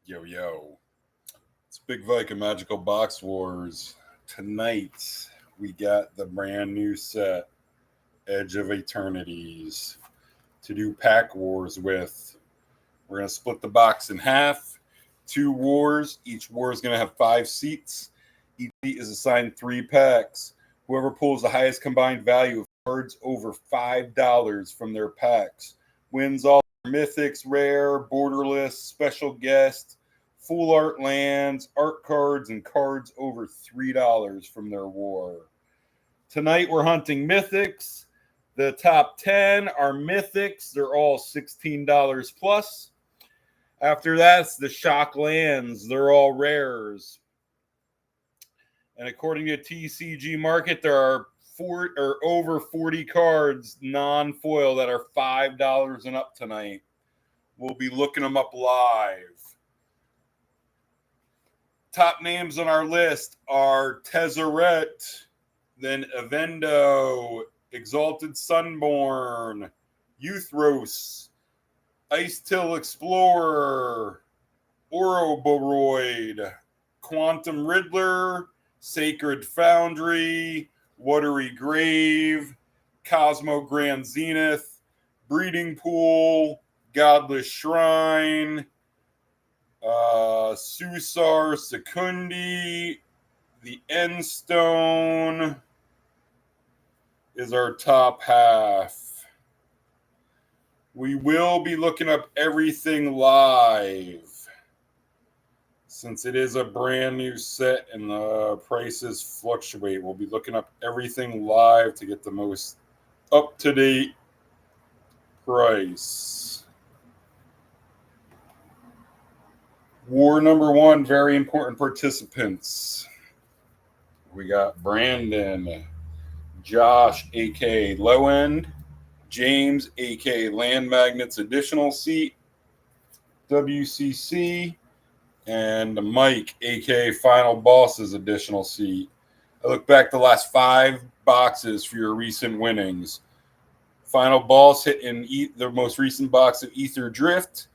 Yo, yo. It's Big Viking Magical Box Wars. Tonight, we got the brand new set, Edge of Eternities, to do pack wars with. We're going to split the box in half. 2 wars. Each war is going to have 5 seats. Each seat is assigned 3 packs. Whoever pulls the highest combined value of cards over $5 from their packs wins all mythics, rare, borderless, special guest, full art lands, art cards, and cards over $3 from their war. Tonight we're hunting mythics. The top 10 are mythics. They're all $16 plus. After that's the shock lands. They're all rares. And according to TCG Market, there are over 40 cards non-foil that are $5 and up tonight. We'll be looking them up live. Top names on our list are Tezzeret, then Evendo, ExaltedSunborn, Uthros, IcetillExplorer, Ouroboroid, Quantum Riddler, Sacred Foundry, Watery Grave, Cosmogrand Zenith, Breeding Pool, Godless Shrine, Susur, Secundi, the Endstone is our top half. We will be looking up everything live since it is a brand new set and the prices fluctuate. We'll be looking up everything live to get the most up-to-date price. War number 1, very important participants. We got Brandon, Josh, a.k.a. Low End, James, a.k.a. Land Magnets Additional Seat, WCC, and Mike, a.k.a. Final Boss's Additional Seat. I look back the last 5 boxes for your recent winnings. Final Boss hit in the most recent box of Ether Drift.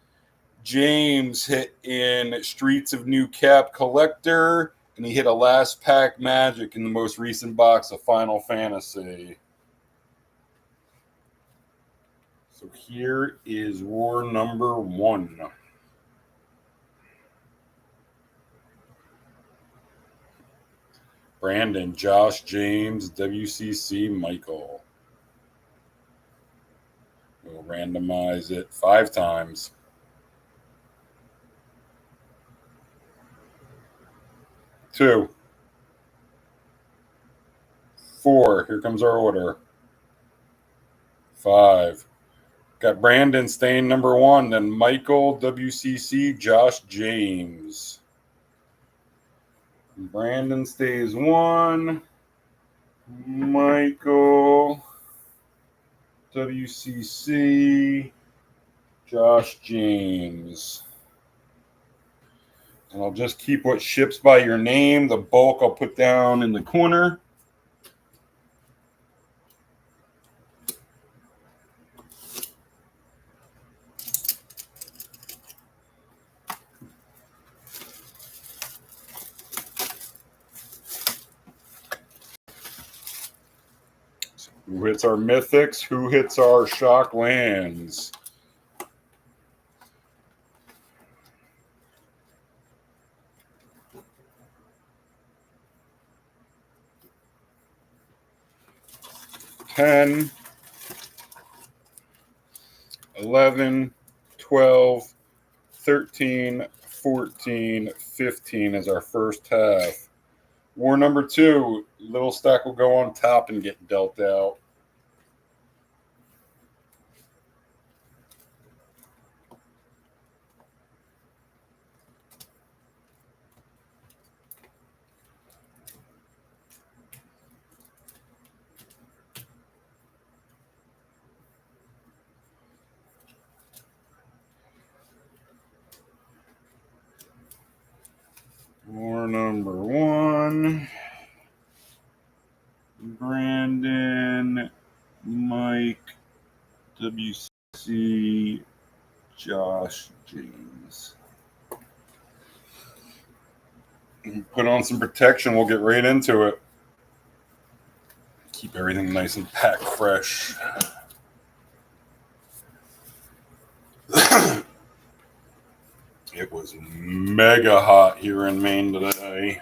James hit in Streets of New Cap Collector, and he hit a last pack Magic in the most recent box of Final Fantasy. So here is war number 1. Brandon, Josh, James, WCC, Michael. We'll randomize it 5 times. 2, 4. Here comes our order. 5. Got Brandon staying number 1, then Michael, WCC, Josh, James. Brandon stays 1. Michael, WCC, Josh, James. And I'll just keep what ships by your name. The bulk I'll put down in the corner. Who hits our mythics? Who hits our shock lands? $10, 11, 12, 13, 14, 15 is our first half. War number 2, little stack will go on top and get dealt out. War number 1. Brandon, Mike, WC, Josh, James. Put on some protection. We'll get right into it. Keep everything nice and packed fresh. It was mega hot here in Maine today.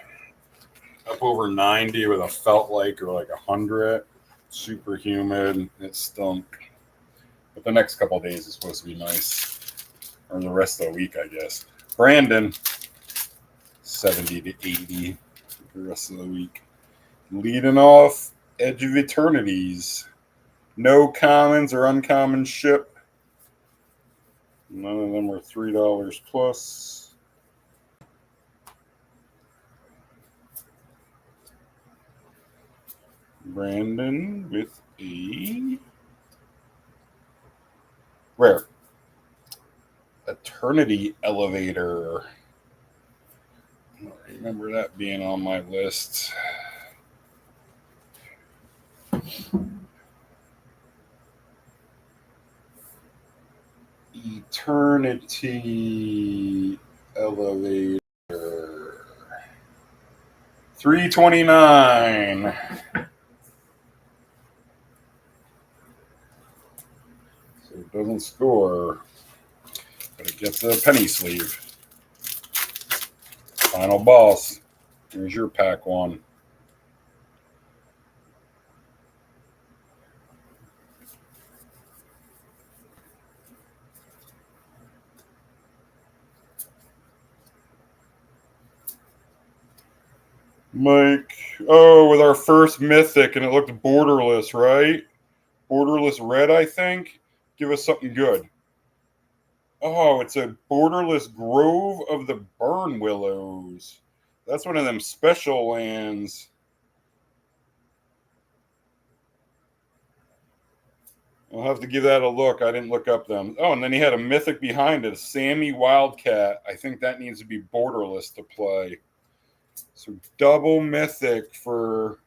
Up over 90 with a felt like 100. Super humid. It stunk. But the next couple of days is supposed to be nice. Or the rest of the week, I guess. Brandon, 70 to 80 for the rest of the week. Leading off, Edge of Eternities. No commons or uncommon ship. None of them are $3 plus. Brandon with a rare. Eternity Elevator. I remember that being on my list. Eternity Elevator. 329. So it doesn't score, but it gets a penny sleeve. Final boss. Here's your pack one. Mike, with our first mythic, and it looked borderless, right? Borderless red, I think. Give us something good. Oh, it's a borderless Grove of the Burn Willows. That's one of them special lands. I'll have to give that a look. I didn't look up them. Oh, and then he had a mythic behind it, a Sami-Wildcat. I think that needs to be borderless to play. So double mythic for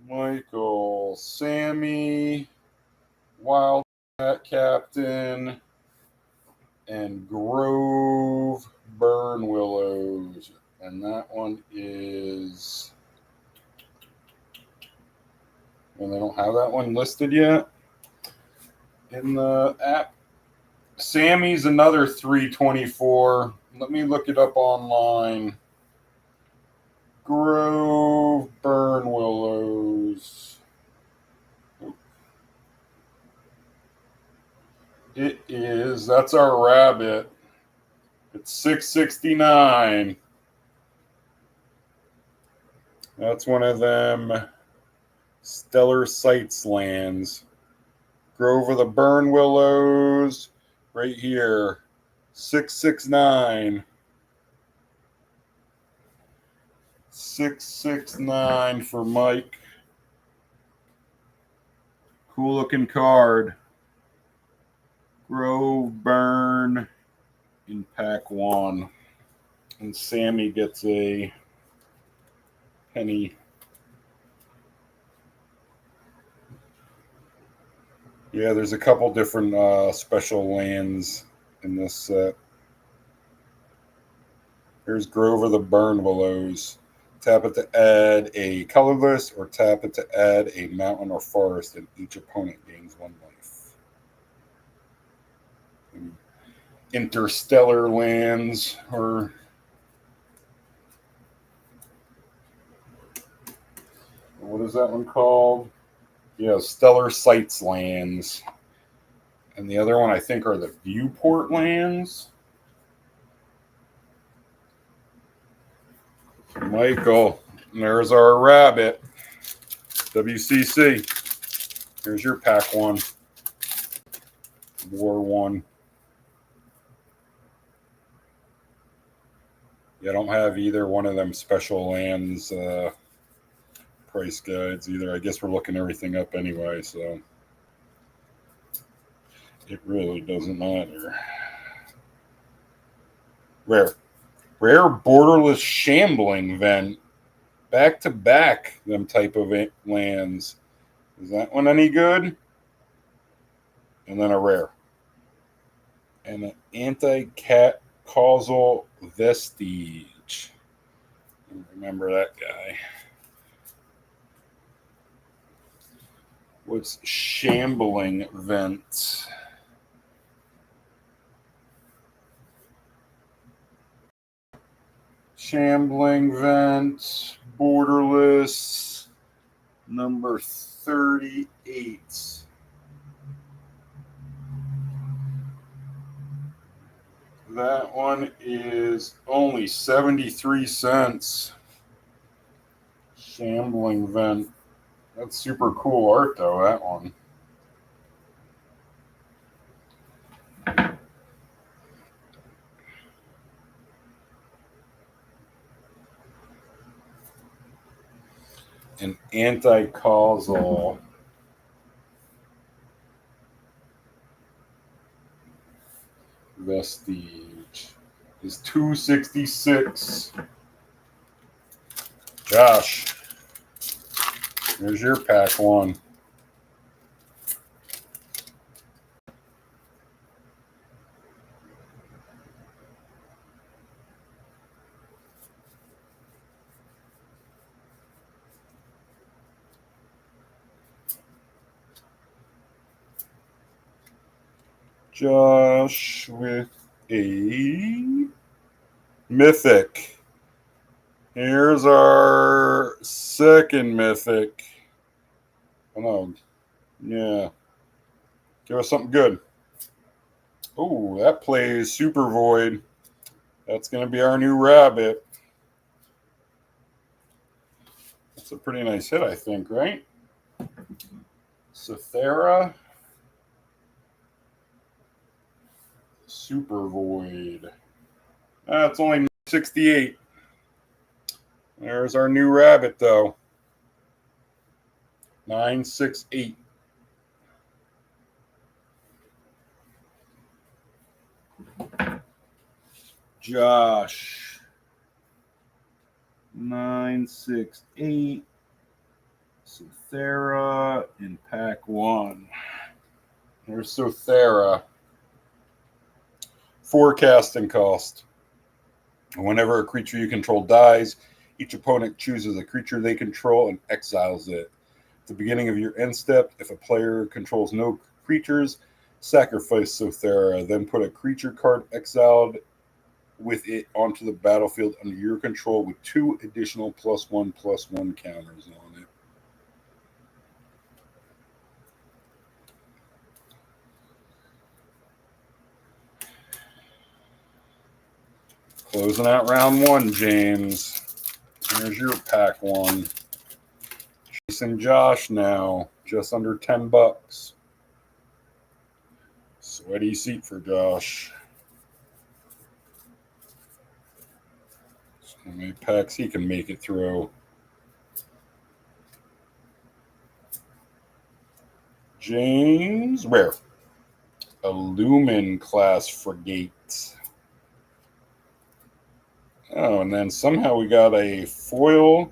Michael. Sammy, Wildcat Captain, and Grove Burn Willows. And that one is... And they don't have that one listed yet in the app. Sammy's another 324. Let me look it up online. Grove Burn Willows. It is. That's our rabbit. It's 669. That's one of them Stellar Sights lands. Grove of the Burn Willows. Right here. 669. 669 for Mike. Cool looking card. Grove Burn in pack one. And Sammy gets a penny. Yeah, there's a couple different special lands in this set. Here's Grove of the Burn Willows. Tap it to add a colorless, or tap it to add a mountain or forest, and each opponent gains 1 life. And interstellar lands, or what is that one called? Yeah, Stellar Sights lands. And the other one, I think, are the Viewport lands. Michael, there's our rabbit. WCC. Here's your pack one. War one. Yeah, I don't have either one of them special lands price guides either. I guess we're looking everything up anyway, so it really doesn't matter. Rare borderless shambling vent. Back to back, them type of lands. Is that one any good? And then a rare. And an anti-cat causal vestige. Remember that guy. What's Shambling Vent? Shambling Vent, Borderless, number 38. That one is only 73 cents. Shambling Vent. That's super cool art, though, that one. An anti-causal. Vestige is 266. Josh, here's your pack one. Josh with a mythic. Here's our second mythic. Oh no. Yeah. Give us something good. Oh, that plays Super Void. That's going to be our new rabbit. That's a pretty nice hit, I think, right? Cythera. Super Void. That's only 68. There's our new rabbit, though. 968. Josh. 968. Cythera in pack one. There's Cythera. Forecasting cost. Whenever a creature you control dies, each opponent chooses a creature they control and exiles it. At the beginning of your end step, if a player controls no creatures, sacrifice Cythera, then put a creature card exiled with it onto the battlefield under your control with 2 additional +1/+1 counters on it. Closing out round one, James. Here's your pack one. Chasing Josh now, just under $10. Sweaty seat for Josh. So many packs he can make it through. James, rare. A Lumen class frigate. Oh, and then somehow we got a foil.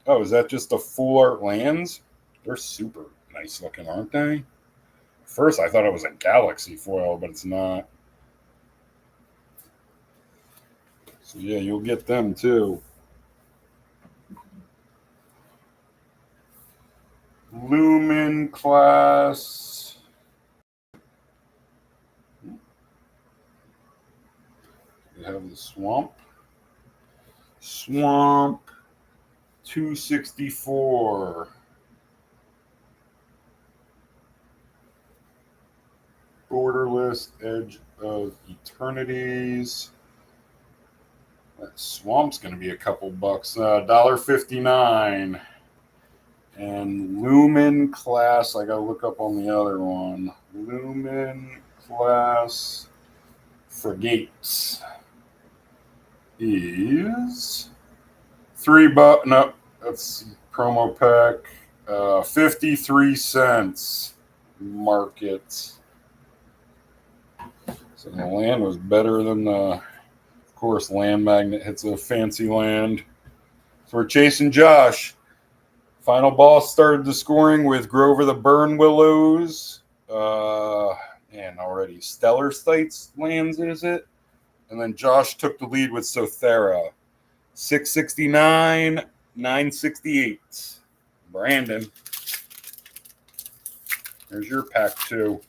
Oh, is that just a full art lands? They're super nice looking, aren't they? First, I thought it was a Galaxy foil, but it's not. So, yeah, you'll get them too. Lumen class. We have the Swamp. Swamp 264. Borderless, Edge of Eternities. That Swamp's going to be a couple bucks. $1.59. And Lumen class, I got to look up on the other one. Lumen class frigates is $3. No, that's promo pack. 53 cents market. So the land was better than the, of course, Land Magnet hits a fancy land. So we're chasing Josh. Final boss started the scoring with Grover the Burn Willows. And already Stellar Sights lands, is it? And then Josh took the lead with Cythera. 669, 968. Brandon. There's your pack 2.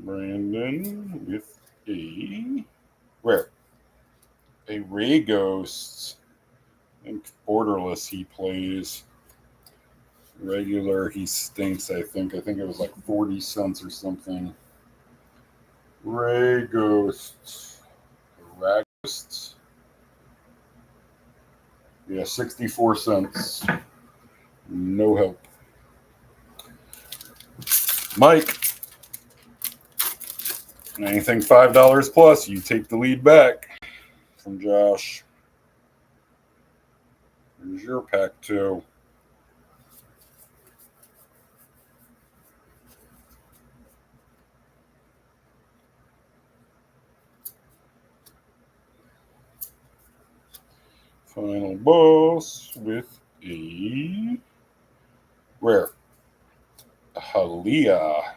Brandon with a rare. A Ray Ghost. I think Borderless he plays. Regular he stinks, I think. I think it was like 40 cents or something. Ray Ghost. Rag Ghost. Yeah, 64 cents. No help. Mike. Anything $5 plus, you take the lead back from Josh. Here's your pack 2. Final boss with a rare. Halia.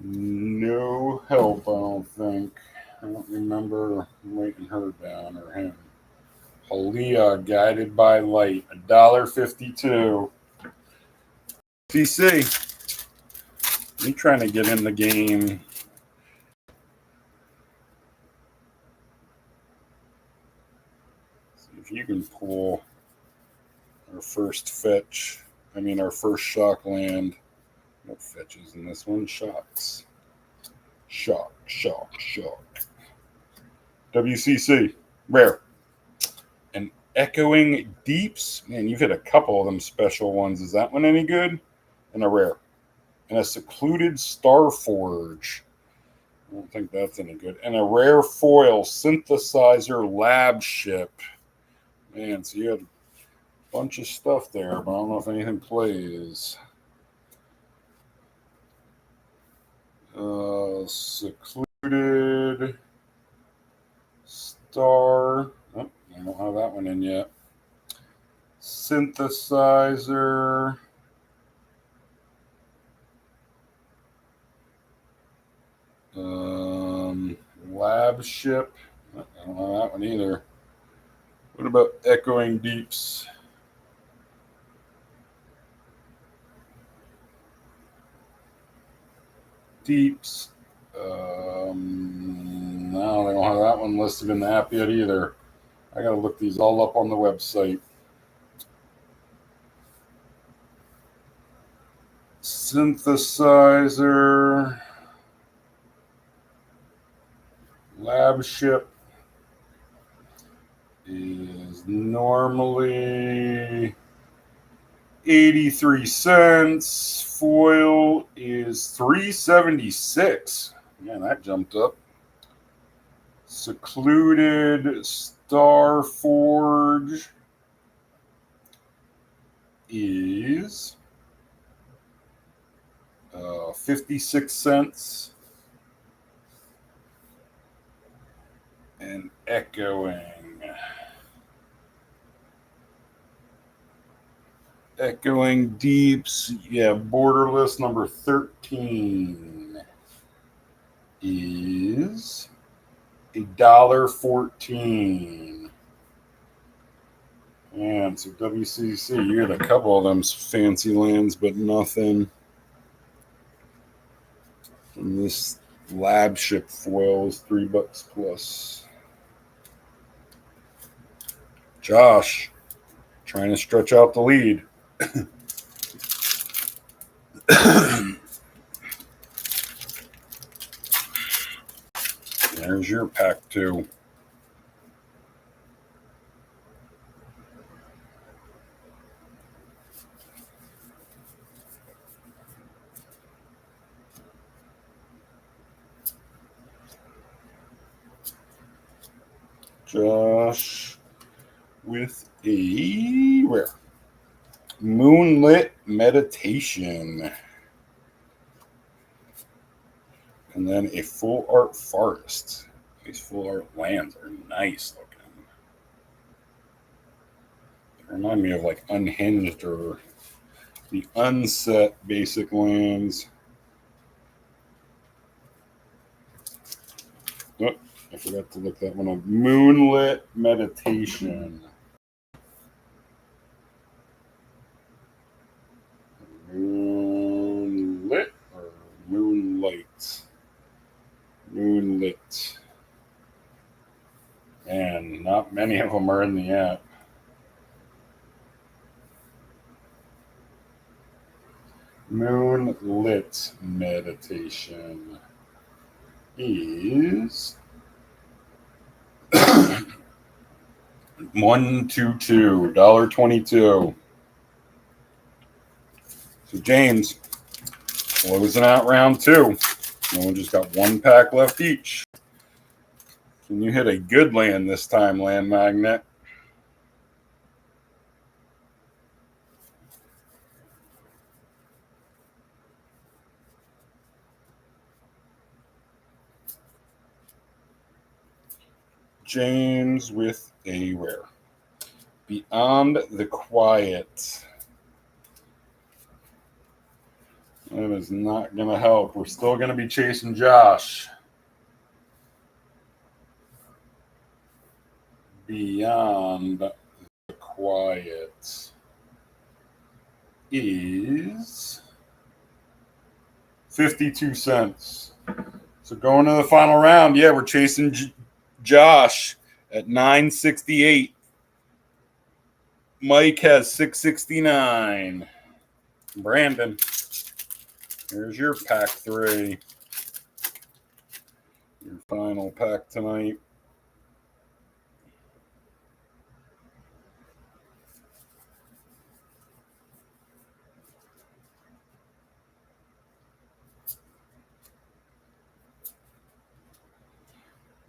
No help, I don't think. I don't remember writing her down or him. Halia, Guided by Light, $1.52. TC, me trying to get in the game. See if you can pull our first fetch. Our first shock land. No fetches in this one. Shocks. Shock. WCC. Rare. An Echoing Deeps. Man, you've hit a couple of them special ones. Is that one any good? And a rare. And a Secluded Starforge. I don't think that's any good. And a rare foil Synthesizer Lab Ship. Man, so you had a bunch of stuff there, but I don't know if anything plays. Secluded Star. Oh, I don't have that one in yet. Synthesizer. Lab Ship. I don't know that one either. What about Echoing Deeps? Deeps. No, they don't have that one listed in the app yet either. I gotta look these all up on the website. Synthesizer. Lab Ship is normally 83 cents. Foil is $3.76. Man, that jumped up. Secluded Starforge is 56 cents. And Echoing Deeps, yeah, Borderless number 13 is $1.14. And so WCC, you had a couple of them fancy lands, but nothing. And this Lab Ship foil is $3 plus. Josh, trying to stretch out the lead. There's your pack 2. Josh with a rare. Moonlit Meditation. And then a full art forest. These full art lands are nice looking. They remind me of like Unhinged or the unset basic lands. Oh, I forgot to look that one up. Moonlit Meditation. Moonlit or Moonlight? Moonlit. And not many of them are in the app. Moonlit Meditation is $122.22. So James, closing out round 2. We just got 1 pack left each. Can you hit a good land this time, Land Magnet? James with a rare. Beyond the Quiet. That is not going to help. We're still going to be chasing Josh. Beyond the Quiet is 52 cents. So going to the final round, yeah, we're chasing Josh at 968. Mike has 669. Brandon, here's your pack 3. Your final pack tonight.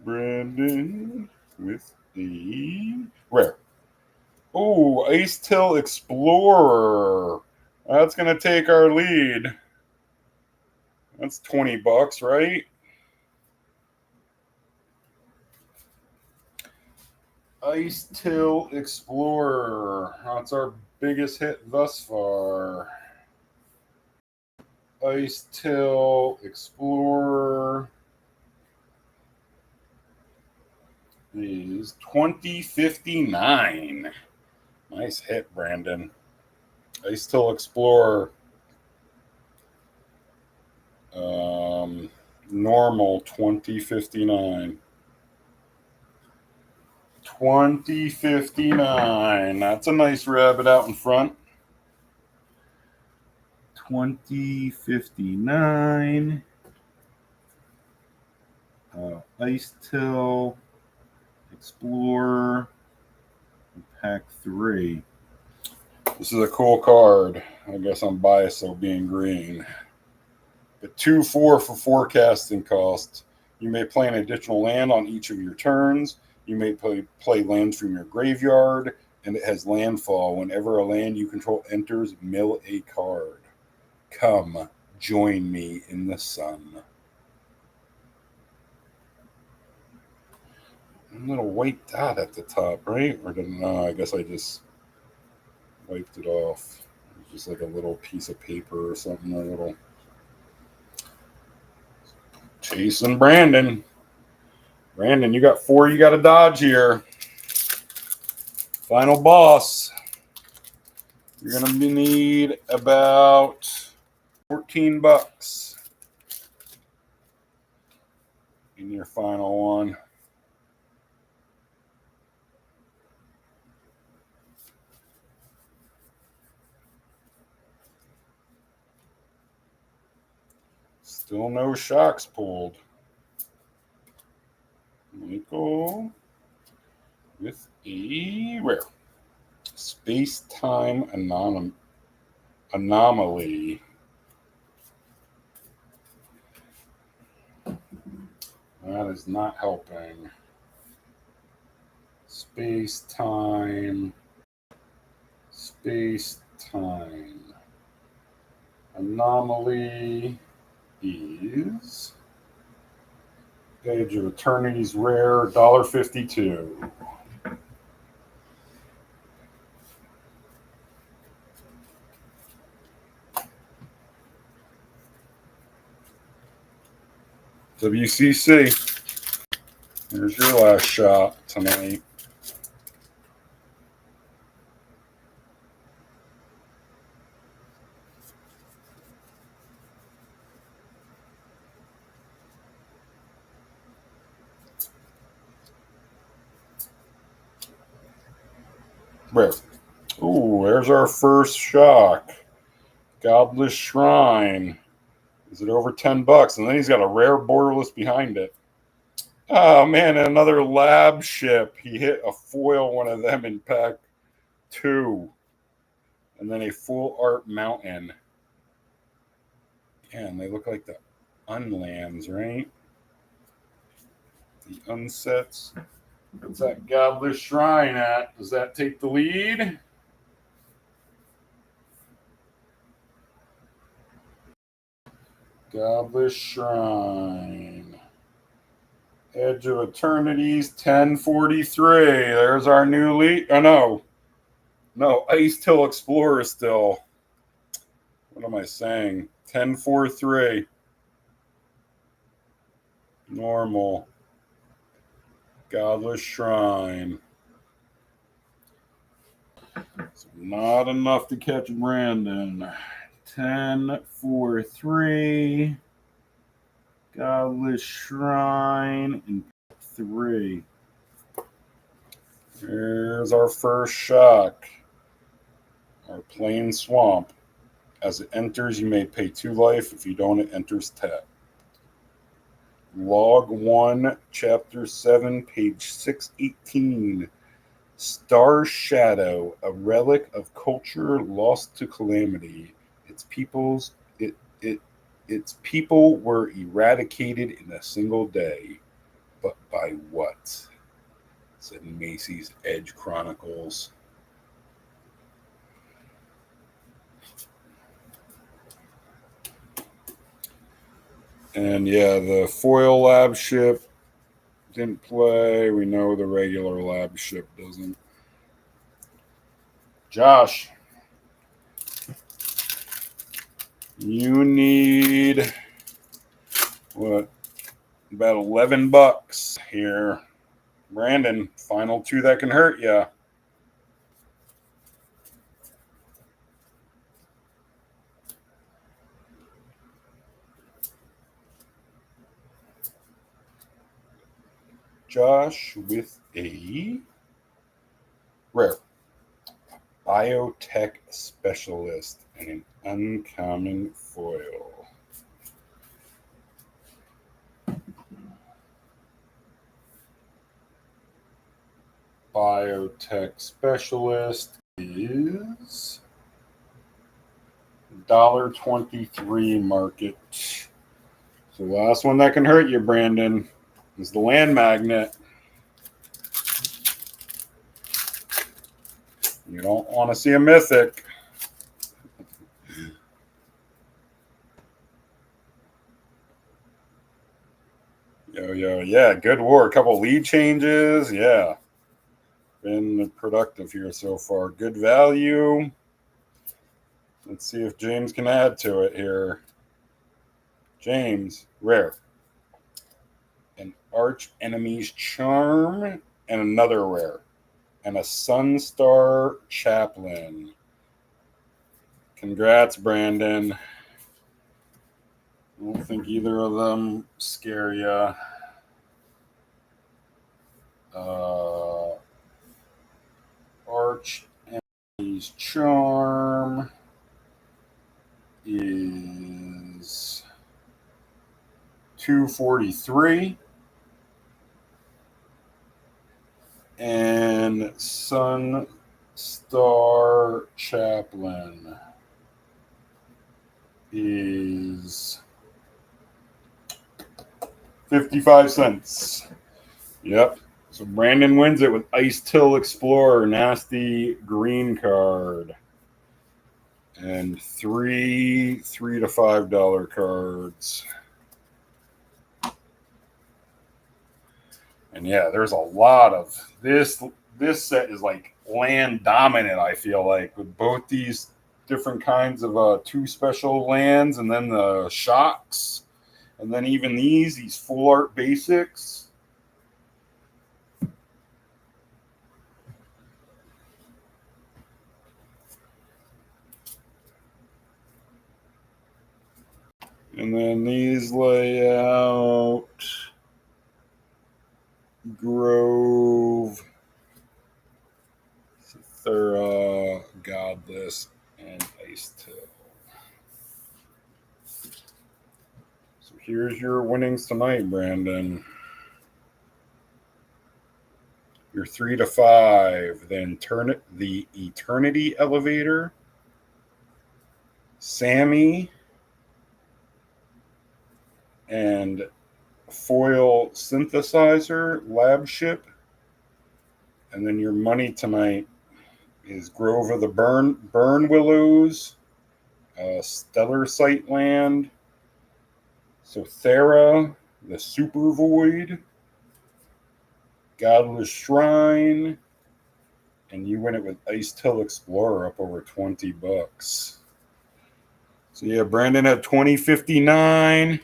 Brandon with the rare. Oh, IcetillExplorer. That's going to take our lead. That's $20, right? IcetillExplorer. That's our biggest hit thus far. IcetillExplorer is $20.59. Nice hit, Brandon. IcetillExplorer. Normal $20.59. $20.59. That's a nice rabbit out in front. $20.59. IcetillExplorer pack 3. This is a cool card. I guess I'm biased, so being green. But 2-4 for forecasting cost. You may play an additional land on each of your turns. You may play lands from your graveyard, and it has landfall. Whenever a land you control enters, mill a card. Come, join me in the sun. A little white dot at the top, right? Or no, I guess I just wiped it off. It's just like a little piece of paper or something, a little. Chasing Brandon. Brandon, you got 4 you got to dodge here. Final boss. You're going to need about $14 in your final one. Still no shocks pulled. Michael with a rare. Space-time anomaly. That is not helping. Space-time anomaly is Age of Eternities rare, $1.52. WCC. Here's your last shot tonight. Rare. Ooh, there's our first shock. Godless Shrine. Is it over $10? And then he's got a rare Borderless behind it. Oh, man, another lab ship. He hit a foil one of them in pack 2. And then a full art mountain. Yeah, and they look like the unlands, right? The unsets. What's that Godless Shrine at? Does that take the lead? Godless Shrine. Edge of Eternities, 1043. There's our new lead. Oh, no. No, IcetillExplorer still. What am I saying? 1043. Normal. Godless Shrine. So not enough to catch Brandon. 1043. Godless Shrine in 3. Here's our first shock. Our Plain Swamp. As it enters, you may pay 2 life. If you don't, it enters tap. Log 1, Chapter 7, page 618. Star Shadow, a relic of culture lost to calamity. Its people were eradicated in a single day. But by what? Said Macy's Edge Chronicles. And yeah, the foil lab ship didn't play. We know the regular lab ship doesn't. Josh, you need what? About $11 here. Brandon, final 2 that can hurt ya. Josh with a rare biotech specialist and an uncommon foil. Biotech specialist is $1.23 market. So the last one that can hurt you, Brandon, is the land magnet. You don't want to see a mythic. Yeah, good war. A couple lead changes. Yeah. Been productive here so far. Good value. Let's see if James can add to it here. James, rare. An Arch Enemy's Charm and another rare. And a Sunstar Chaplain. Congrats, Brandon. I don't think either of them scare you. Arch Enemy's Charm is $2.43. And Sunstar Chaplain is 55 cents. Yep. So Brandon wins it with IcetillExplorer, nasty green card. And 3 $3 to $5 cards. And yeah, there's a lot of this. This set is like land dominant, I feel like, with both these different kinds of 2 special lands, and then the shocks, and then even these full art basics. And then these lay out Grove, Thera, Godless, and Icetill. So here's your winnings tonight, Brandon. You're 3 to 5. Then the Eternity Elevator, Sammy, and Foil Synthesizer Lab Ship. And then your money tonight is Grove of the Burn Willows, Stellar Sight Land, so Thera, the Super Void, Godless Shrine, and you win it with IcetillExplorer up over $20. So yeah, Brandon had 2059.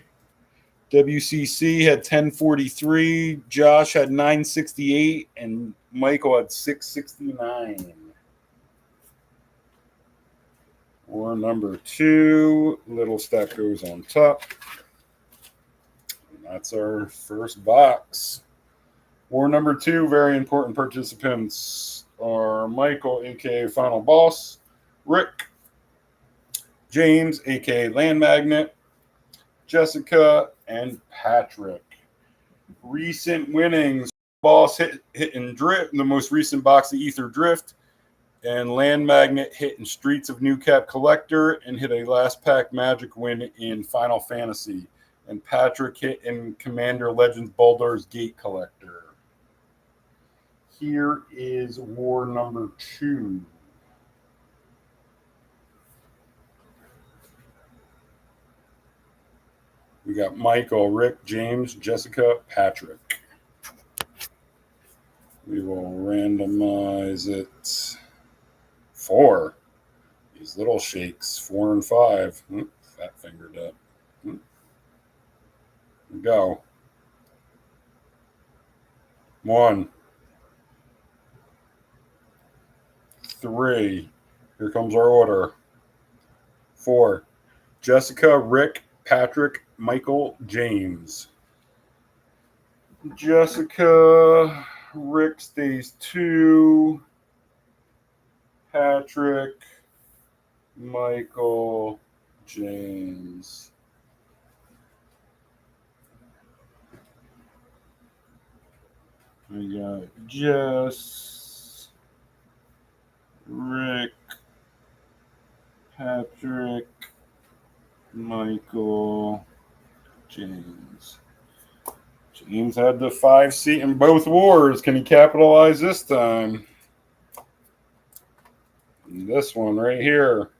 WCC had 1043. Josh had 968, and Michael had 669. War number 2. Little stack goes on top. And that's our first box. War number 2, very important participants are Michael, aka Final Boss, Rick, James, aka Land Magnet, Jessica, and Patrick. Recent winnings: Boss hit in Drift, the most recent box of Ether Drift, and Land Magnet hit in Streets of New Cap Collector and hit a last pack Magic win in Final Fantasy. And Patrick hit in Commander Legends Baldur's Gate Collector. Here is war number 2. We got Michael, Rick, James, Jessica, Patrick. We will randomize it. 4. These little shakes, 4 and 5. Fat fingered up. Here we go. 1, 3. Here comes our order. 4. Jessica, Rick, Patrick, Michael, James. Jessica, Rick stays 2. Patrick, Michael, James. We got Jess, Rick, Patrick, Michael, James. James had the 5 seat in both wars. Can he capitalize this time? And this one right here.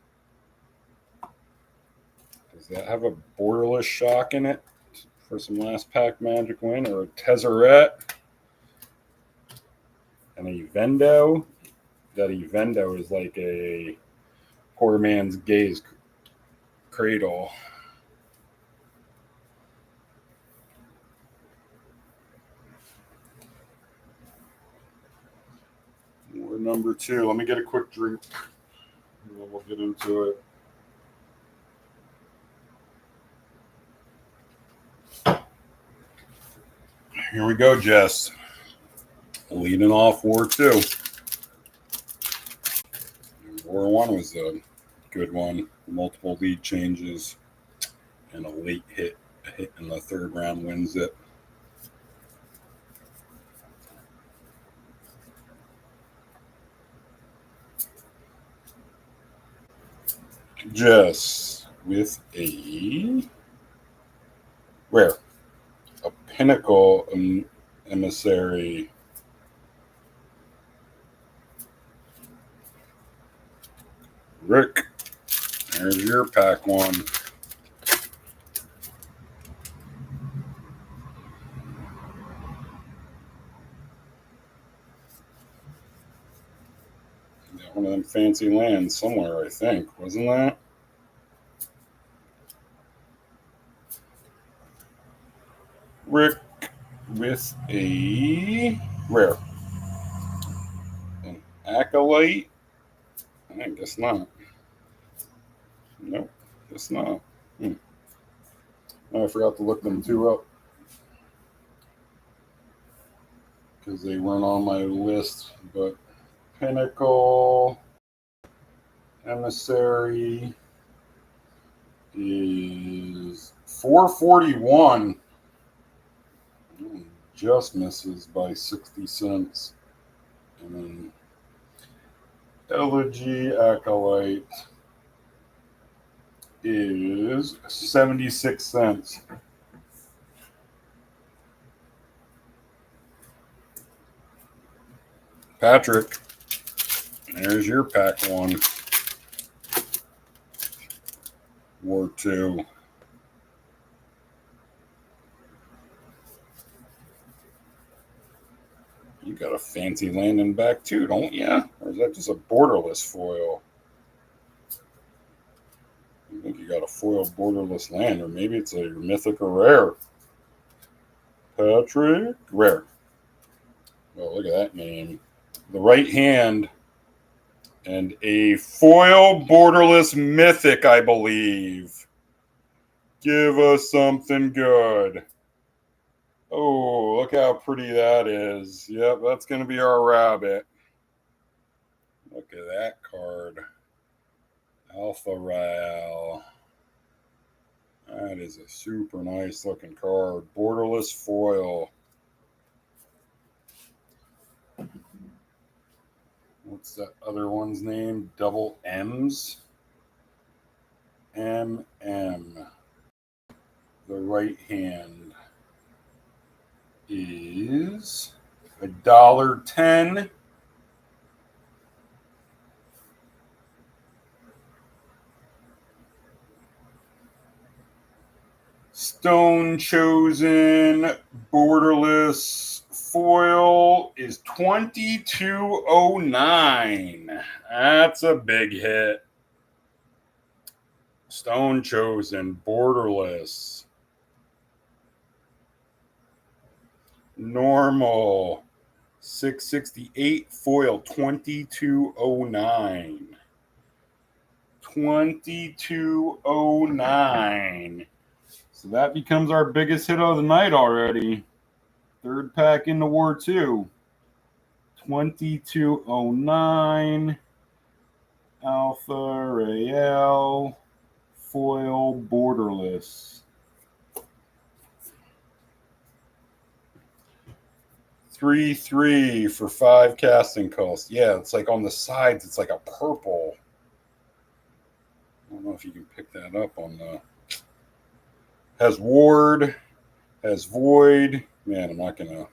Does that have a Borderless shock in it for some last pack Magic win, or a Tezzeret? And a Evendo. That Evendo is like a poor man's gaze cradle. War number 2. Let me get a quick drink, and then we'll get into it. Here we go, Jess. Leading off War 2. War 1 was a good one. Multiple lead changes and a late hit. A hit in the 3rd round wins it. Jess with a rare. A Pinnacle Emissary. Rick, there's your pack 1. one of them fancy lands somewhere, I think. Wasn't that? Rick with a rare. An Acolyte? I guess not. Nope, guess not. Oh, I forgot to look them two up because they weren't on my list. But Pinnacle Emissary is 441. Just misses by 60 cents. And then Elegy Acolyte is 76 cents. Patrick, there's your pack one. War 2. You got a fancy land in back too, don't you? Or is that just a borderless foil? I think you got a foil borderless land, or maybe it's a mythic or rare. Patrick, rare. Oh, look at that name. The right hand and a foil borderless mythic, I believe. Give us something good. Oh, look how pretty that is. Yep, that's going to be our rabbit. Look at that card. Alpharael. That is a super nice looking card. Borderless foil. What's that other one's name? Double M's? MM. The right hand is $1.10. Stonechosen borderless foil is $22.09. That's a big hit. Stonechosen borderless. Normal $6.68, foil $22.09. $22.09. So that becomes our biggest hit of the night already. Third pack in the War 2. $22.09. Alpharael foil borderless. 3/3 for 5 casting costs. Yeah, it's like on the sides, it's like a purple. I don't know if you can pick that up on the. Has Ward, has Void. Man, I'm not gonna.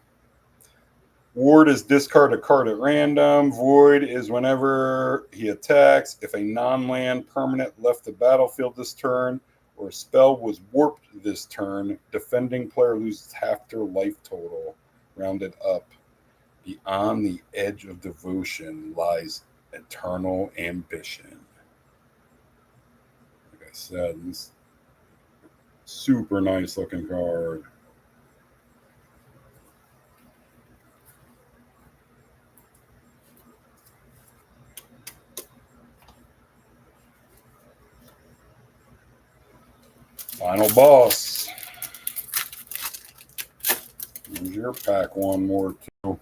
Ward is discard a card at random. Void is whenever he attacks. If a non-land permanent left the battlefield this turn, or a spell was warped this turn, defending player loses half their life total. Rounded up. Beyond the edge of devotion lies eternal ambition. Like I said, this super nice looking card. Final boss. Here's your pack one more too.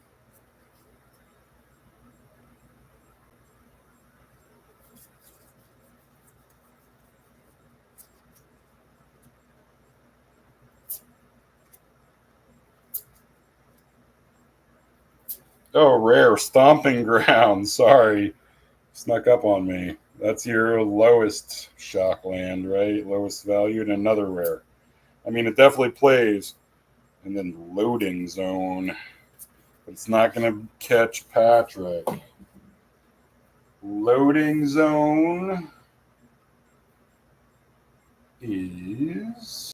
Oh, rare Stomping Ground. Sorry, snuck up on me. That's your lowest shock land, right? Lowest valued, another rare. I mean, it definitely plays. And then Loading Zone. But it's not going to catch Patrick. Loading Zone is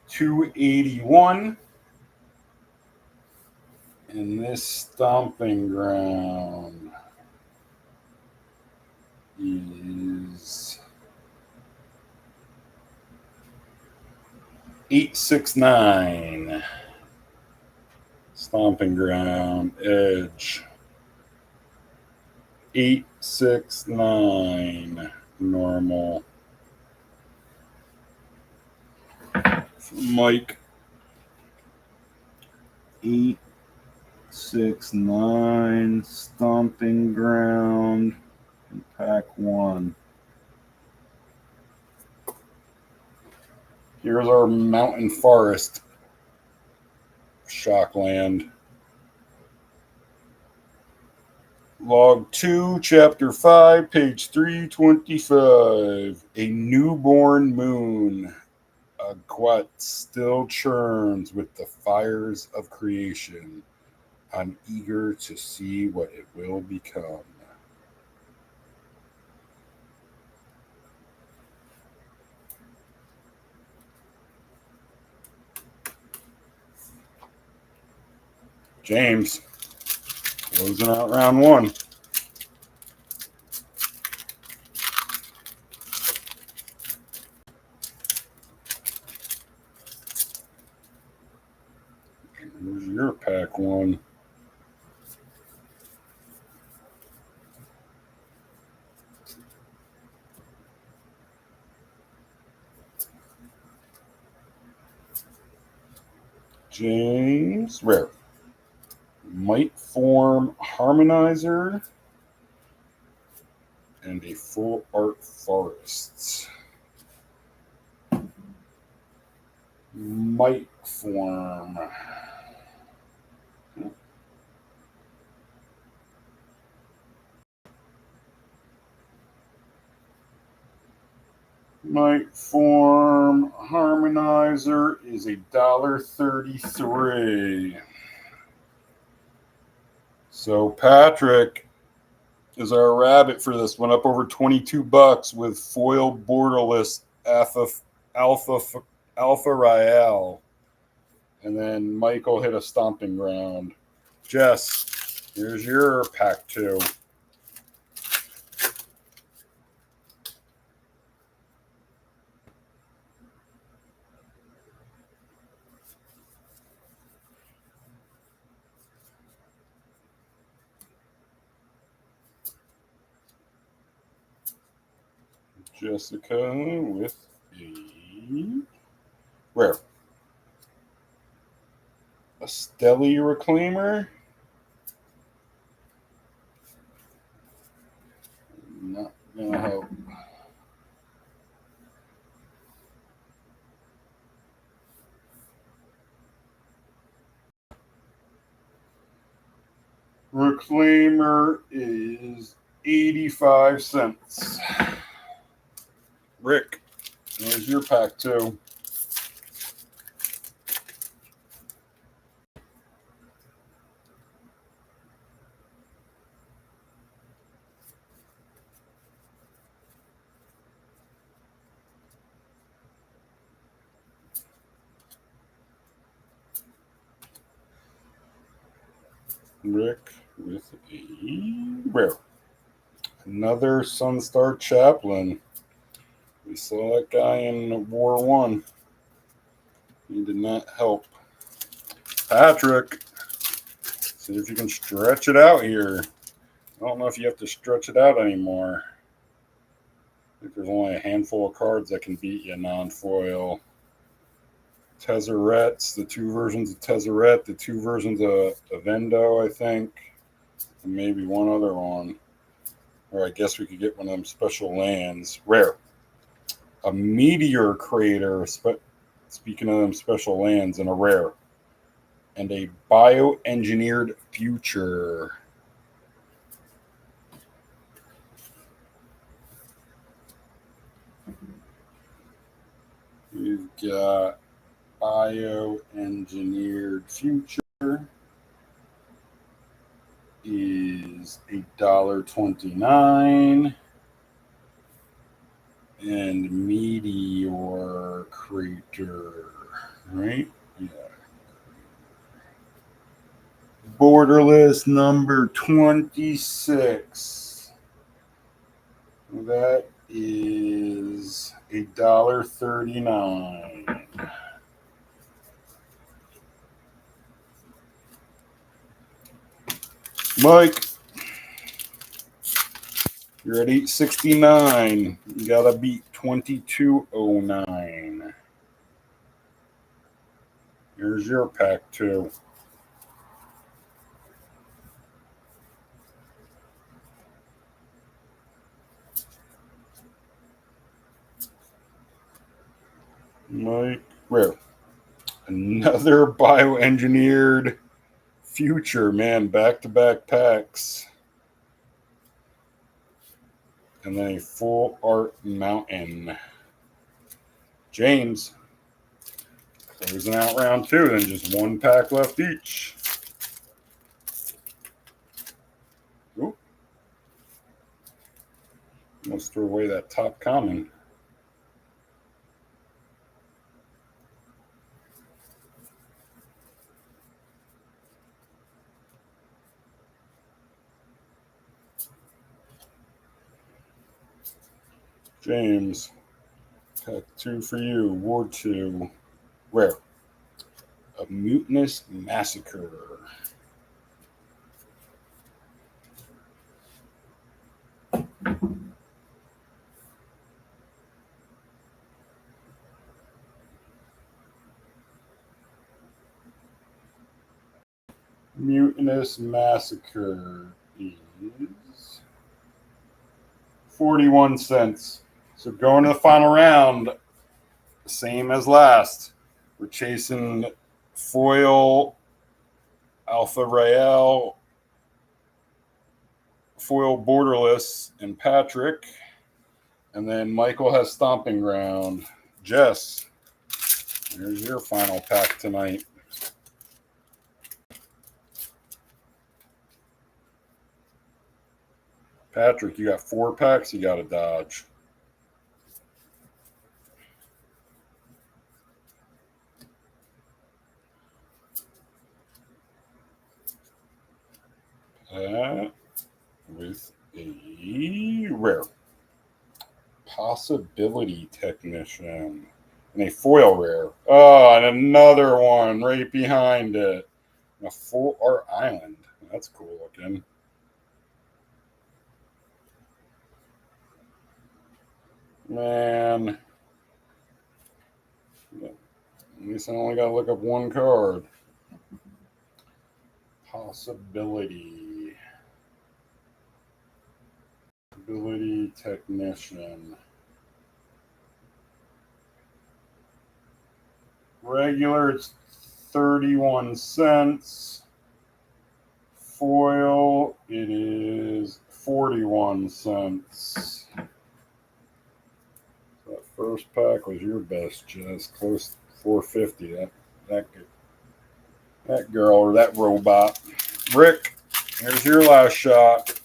$2.81. And this stomping ground is 869. Stomping ground edge 869 normal. Mike 869 stomping ground in pack 1. Here's our mountain forest shockland. Log 2, Chapter 5, page 325. A newborn moon. A Gwat still churns with the fires of creation. I'm eager to see what it will become. James, closing out round 1. Here's your pack 1. James, rare. Might form harmonizer and a full art forests. Might form. Might form harmonizer is $1.33. So Patrick is our rabbit for this one, up over $22 with foil borderless Alpharael. And then Michael hit a stomping ground. Jess, here's your pack 2. Jessica with a rare. A Stelly Reclaimer. Not gonna help. Reclaimer is 85 cents. Rick, there's your pack 2. Rick with a rare. Another Sunstar Chaplain. We saw that guy in War 1. He did not help. Patrick, see if you can stretch it out here. I don't know if you have to stretch it out anymore. I think there's only a handful of cards that can beat you non-foil. Tezzeret's, the 2 versions of Tezzeret, the 2 versions of Evendo, I think, and maybe one other one. Or I guess we could get one of them special lands. Rare. A meteor crater, speaking of them special lands, and a rare. And a bioengineered future. We've got bioengineered future is $1.29. And meteor crater, right? Yeah. Borderless number 26. That is $1.39. Mike, you're at 869. You gotta beat 2209. Here's your pack 2. Mike, rare. Another bioengineered future, man. Back-to-back packs. And then a full art mountain. James, closing out round 2, then just 1 pack left each. Oop. Almost threw away that top common. James, pack 2 for you. Ward 2. Rare. A Mutinous Massacre. Mutinous Massacre is 41 cents. So going to the final round, same as last. We're chasing foil, Alpharael, foil Borderless, and Patrick. And then Michael has Stomping Ground. Jess, here's your final pack tonight. Patrick, you got 4 packs you got to dodge. With a rare. Possibility Technician. And a foil rare. Oh, and another one right behind it. A full art island. That's cool looking. Man. At least I only got to look up 1 card. Possibility. Possibility Technician. Regular, it's 31 cents. Foil, it is 41 cents. That first pack was your best, Jess. Close to 450. That girl or that robot. Rick, here's your last shot.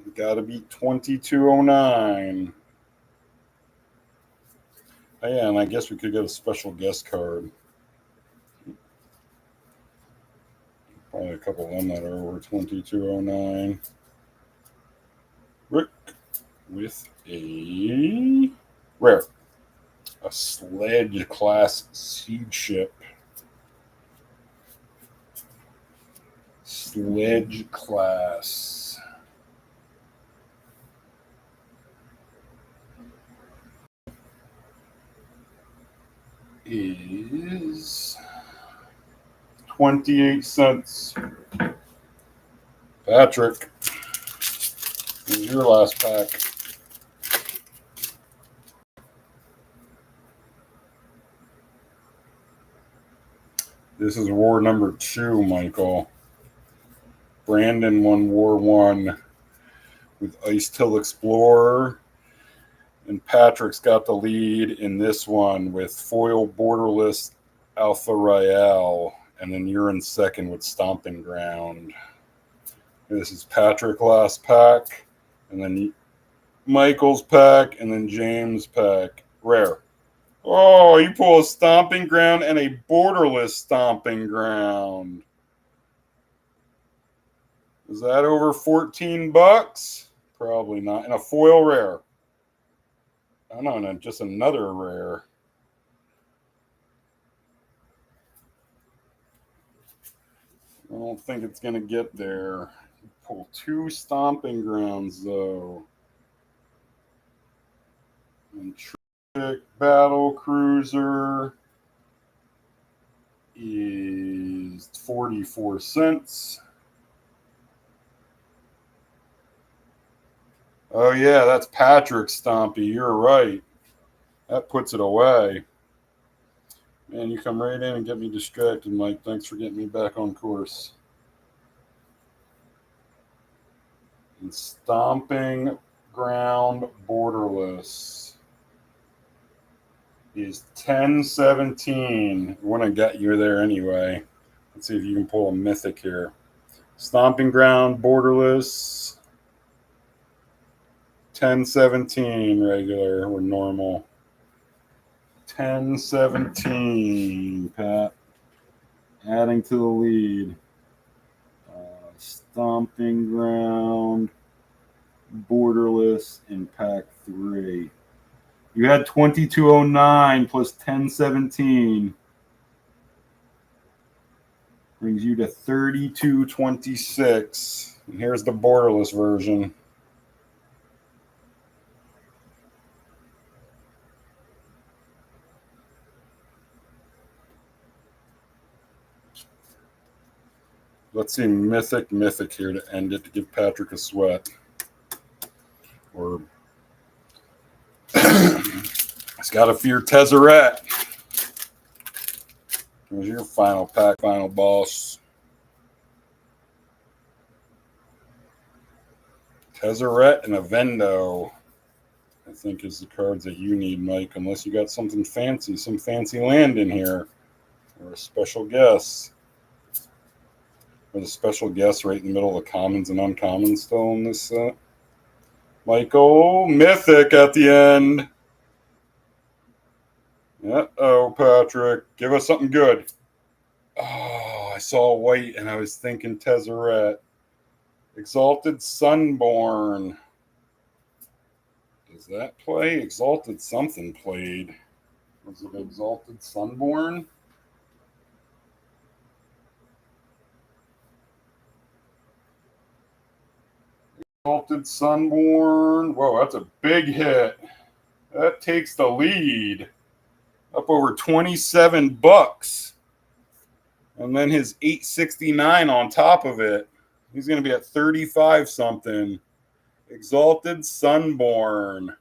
You got to be 2209. Oh, yeah, and I guess we could get a special guest card. Probably a couple of them that are over 2209. Rick with a rare. A Sledge class seed ship. Sledge class. Is 28 cents. Patrick, here's your last pack. This is war number 2, Michael. Brandon won war 1 with IcetillExplorer. And Patrick's got the lead in this one with foil Borderless Alpharael. And then you're in second with Stomping Ground. This is Patrick last pack. And then Michael's pack. And then James' pack. Rare. Oh, you pull a Stomping Ground and a Borderless Stomping Ground. Is that over 14 bucks? Probably not. And a foil rare. Oh, no, just another rare. I don't think it's going to get there. Pull 2 Stomping Grounds, though. And Battle Cruiser is 44 cents. Oh, yeah, that's Patrick's Stompy. You're right. That puts it away. Man, you come right in and get me distracted, Mike. Thanks for getting me back on course. And Stomping Ground Borderless is 10-17. When I got you there anyway. Let's see if you can pull a mythic here. Stomping Ground Borderless. 10-17 regular or normal. 10-17, Pat. Adding to the lead. Stomping Ground, Borderless in pack 3. You had 2209 plus 10-17. Brings you to 3226. And here's the Borderless version. Let's see Mythic here to end it, to give Patrick a sweat. Or he's got to fear Tezzeret. Here's your final pack, final boss. Tezzeret and Evendo, I think, is the cards that you need, Mike, unless you got something fancy, some fancy land in here, or a special guess. Or the special guess right in the middle of the commons and uncommons still in this set. Michael, Mythic at the end. Uh-oh, Patrick. Give us something good. Oh, I saw white and I was thinking Tezzeret. Exalted Sunborn. Does that play? Exalted something played. Was it Exalted Sunborn? Exalted Sunborn. Whoa, that's a big hit. That takes the lead. Up over 27 bucks. And then his 869 on top of it. He's going to be at 35 something. Exalted Sunborn.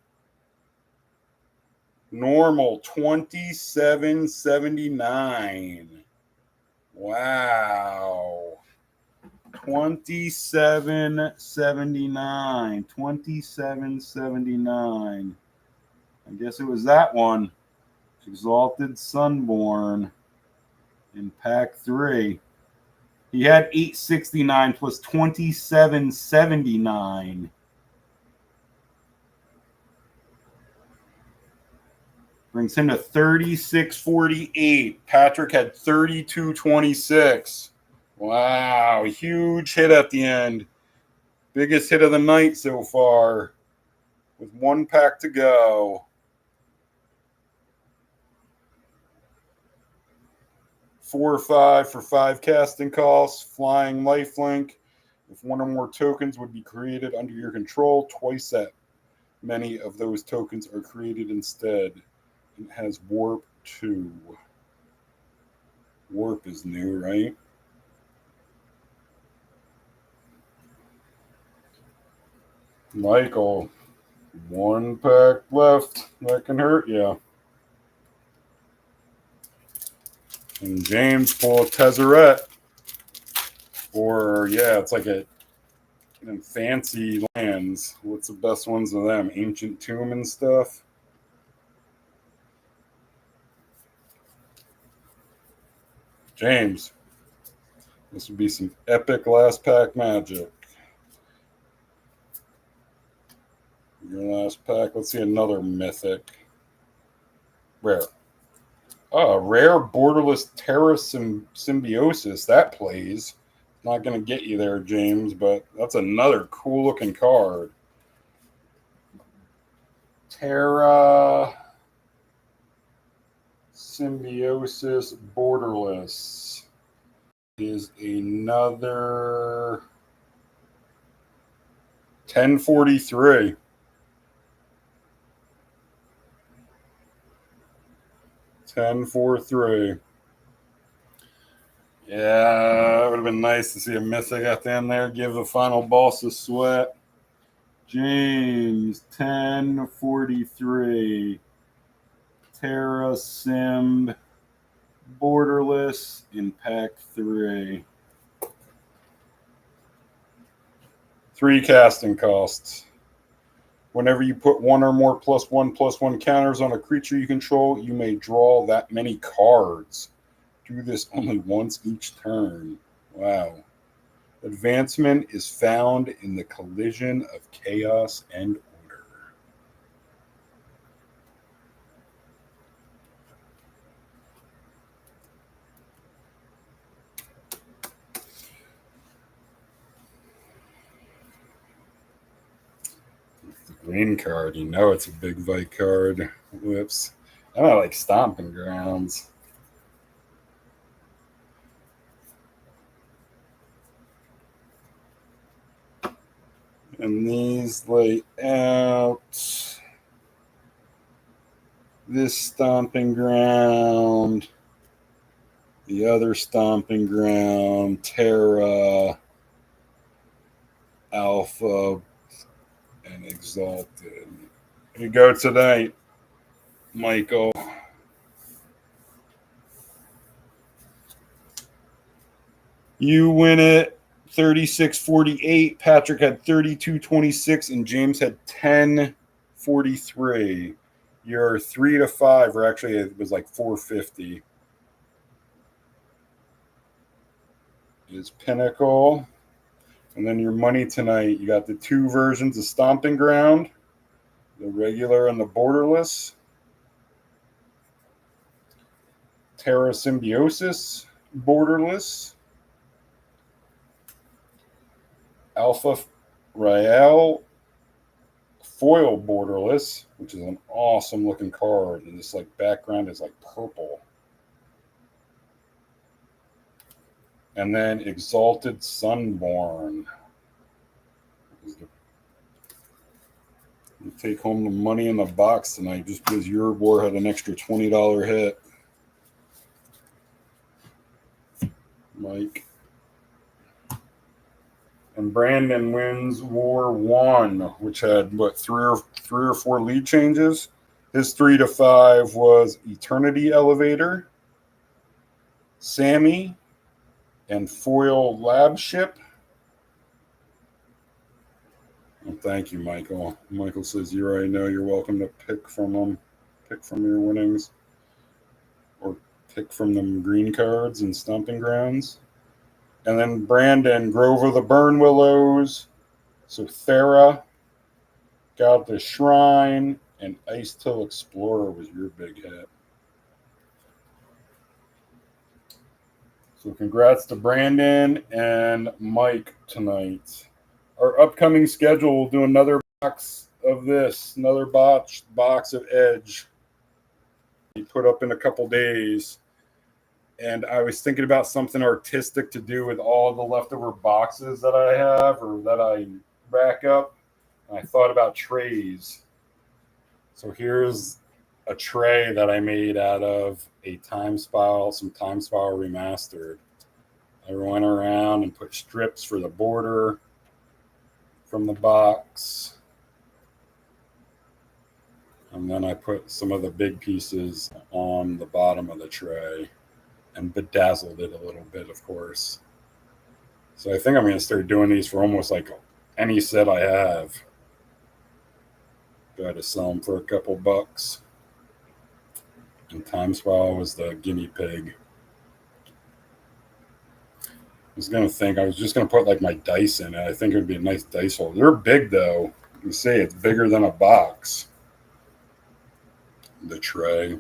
Normal 27.79. Wow. 27.79. 27.79. I guess it was that one. Exalted Sunborn in pack 3. He had 869 plus 27.79. Brings him to 36.48. Patrick had 32.26. Wow, huge hit at the end. Biggest hit of the night so far. With one pack to go. 4 or 5 for 5 casting costs. Flying lifelink. If one or more tokens would be created under your control, twice that many of those tokens are created instead. It has Warp 2. Warp is new, right? Michael, one pack left. That can hurt you. And James, pull a Tezzeret. Or, yeah, it's like a fancy lands. What's the best ones of them? Ancient Tomb and stuff? James, this would be some epic last pack magic. Your last pack. Let's see another mythic. Rare. Rare Borderless Terra Symbiosis. That plays. Not going to get you there, James, but that's another cool looking card. Terra Symbiosis Borderless is another 1043. $10.43. Yeah, it would have been nice to see a mythic at the end there. Give the final boss a sweat. James, 1043. Terra Sim Borderless in pack 3. 3 casting costs. Whenever you put 1 or more +1/+1 counters on a creature you control, you may draw that many cards. Do this only once each turn. Wow. Advancement is found in the collision of chaos and order. The green card, you know it's a big Vike card. Whoops. I don't like Stomping Grounds. And these lay out. This Stomping Ground. The other Stomping Ground. Terra. Alpha. And Exalted. Here you go tonight, Michael. You win it 36-48. Patrick had 32-26, and James had 10-43. You're 3-5, or actually it was like 450. Is Pinnacle. And then your money tonight, you got the 2 versions of Stomping Ground, the regular and the Borderless. Terra Symbiosis, Borderless. Alpharael Foil Borderless, which is an awesome looking card. And this like background is like purple. And then Exalted Sunborn. You take home the money in the box tonight just because your war had an extra $20 hit. Mike. And Brandon wins War 1, which had, what, three or four lead changes? His 3-5 was Eternity Elevator, Sammy, and Foil Lab Ship. Well, thank you, Michael. Michael says you already know you're welcome to pick from them. Pick from your winnings. Or pick from them green cards and Stomping Grounds. And then Brandon, Grove of the Burn Willows. So Thera got the Shrine, and IcetillExplorer was your big hit. So congrats to Brandon and Mike tonight. Our upcoming schedule, we'll do another box of this, another box of Edge. We put up in a couple days. And I was thinking about something artistic to do with all the leftover boxes that I have or that I rack up. And I thought about trays. So here's a tray that I made out of a Time Spiral, some Time Spiral Remastered. I went around and put strips for the border from the box. And then I put some of the big pieces on the bottom of the tray. And bedazzled it a little bit, of course. So I think I'm going to start doing these for almost like any set I have. Try to sell them for a couple bucks. And Time Spiral was the guinea pig. I was going to think, I was just going to put like my dice in it. I think it would be a nice dice holder. They're big though. You can see it's bigger than a box. The tray.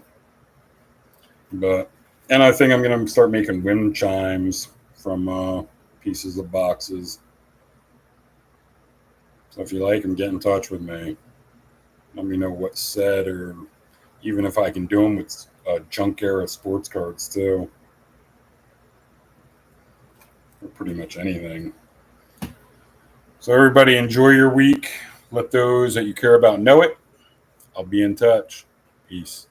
And I think I'm going to start making wind chimes from pieces of boxes. So if you like them, get in touch with me. Let me know what set, or even if I can do them with junk era sports cards too. Or pretty much anything. So everybody enjoy your week. Let those that you care about know it. I'll be in touch. Peace.